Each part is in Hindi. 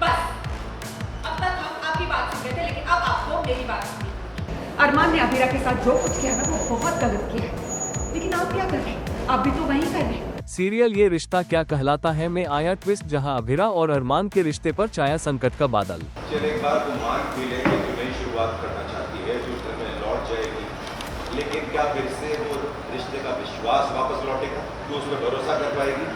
बस, अब तक हम आपकी बात सुन रहे थे, लेकिन अब आपको मेरी बात सुननी होगी। अरमान ने अबीरा के साथ जो कुछ किया ना, वो बहुत गलत किया है। लेकिन आप क्या कर रहे हैं? आप भी तो वही कर रहे हैं। सीरियल ये रिश्ता क्या कहलाता है में आया ट्विस्ट, जहां अबीरा और अरमान के रिश्ते पर छाया संकट का बादल। चल एक बार वो मान भी ले कि तू नई शुरुआत करना चाहती है, जो घर में लौट जाएगी, लेकिन क्या फिर से वो रिश्ते का विश्वास वापस लौटेगा? तू उस पर भरोसा कर पाएगी?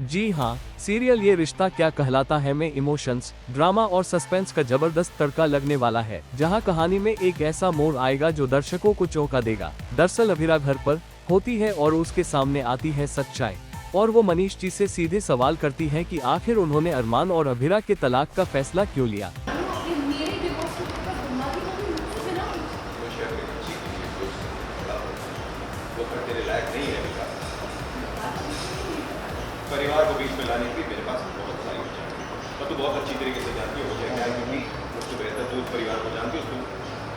जी हाँ, सीरियल ये रिश्ता क्या कहलाता है में इमोशंस, ड्रामा और सस्पेंस का जबरदस्त तड़का लगने वाला है, जहां कहानी में एक ऐसा मोड़ आएगा जो दर्शकों को चौंका देगा। दरअसल अबीरा घर पर होती है और उसके सामने आती है सच्चाई, और वो मनीष जी से सीधे सवाल करती है कि आखिर उन्होंने अरमान और अबीरा के तलाक का फैसला क्यों लिया। वो घर तेरे लायक नहीं है अभी। परिवार को बीच में लाने की मेरे पास बहुत सारी वजह है, और तू बहुत अच्छी तरीके से जानती है वजह क्या है, क्योंकि उससे बेहतर तू उस परिवार को जानती है, उसको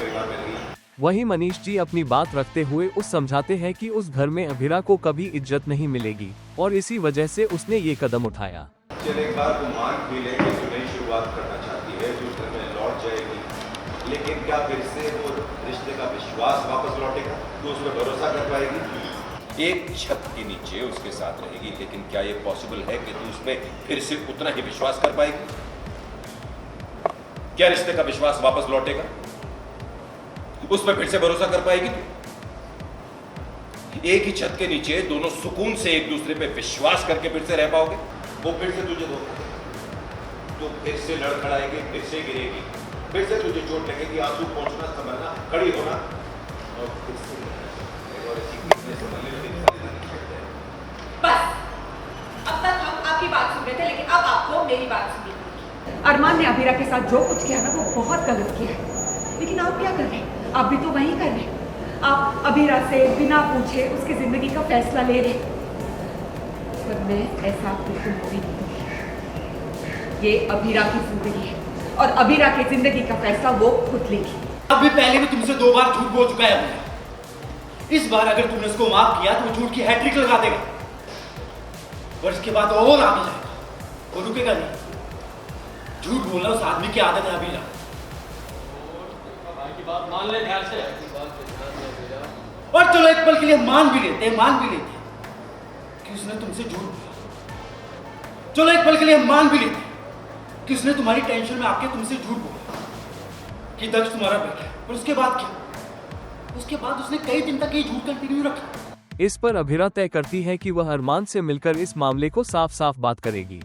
परिवार में रही। वहीं मनीष जी अपनी बात रखते हुए उस समझाते हैं कि उस घर में अबीरा को कभी इज्जत नहीं मिलेगी और इसी वजह से उसने ये कदम उठाया। चल एक बार वो मान भी ले कि तू नई शुरुआत करना चाहती है, जो घर में लौट जाएगी, लेकिन क्या फिर से वो रिश्ते का विश्वास वापस लौटेगा? तू उस पर भरोसा कर पाएगी? एक छत के नीचे उसके साथ रहेगी, लेकिन क्या ये पॉसिबल है कि तू उसमें फिर से उतना ही विश्वास कर पाएगी? क्या रिश्ते का विश्वास वापस लौटेगा? उस पर फिर से भरोसा कर पाएगी तू? एक ही छत के नीचे दोनों सुकून से एक दूसरे पे विश्वास करके फिर से रह पाओगे? वो फिर से तुझे धोखा देगा, तो फिर से लड़खड़ाएगी, फिर से गिरेगी, फिर से तुझे चोट लगेगी, आंसू पहुंचना, संभलना, खड़ी होना, और फिर से बस, अब तक हम आपकी बात सुन रहे थे, लेकिन अब आपको मेरी बात सुननी होगी। अरमान ने अबीरा के साथ जो कुछ किया ना, वो बहुत गलत किया है। लेकिन आप क्या कर रहे हैं? आप भी तो वही कर रहे हैं। आप अबीरा से बिना पूछे उसकी जिंदगी का फैसला ले रहे हैं। पर मैं ऐसा बिल्कुल भी नहीं करूंगी। ये अबीरा की जिंदगी है, और अबीरा की जिंदगी का फैसला वो खुद लेगी। अभी पहले भी तुमसे 2 बार झूठ बोल चुका है अबीरा। इस बार अगर तुमने उसको माफ किया तो वो झूठ की हैट्रिक लगा देगा, और इसके बाद और आगे जाएगा, वो रुकेगा नहीं। झूठ बोलना उस आदमी की आदत है अबीरा। भाई की बात मान ले ध्यान से। और चलो एक पल के लिए मान भी लेते कि उसने तुमसे झूठ बोला। चलो एक पल के लिए मान भी लेते कि उसने तुम्हारी टेंशन में आके तुमसे झूठ बोला कि दक्ष तुम्हारा बेटा है। और उसके बाद क्या? उसके बाद उसने कई दिन तक ये झूठ कंटिन्यू रखा। इस पर अबीरा तय करती है कि वह अरमान से मिलकर इस मामले को साफ साफ बात करेगी।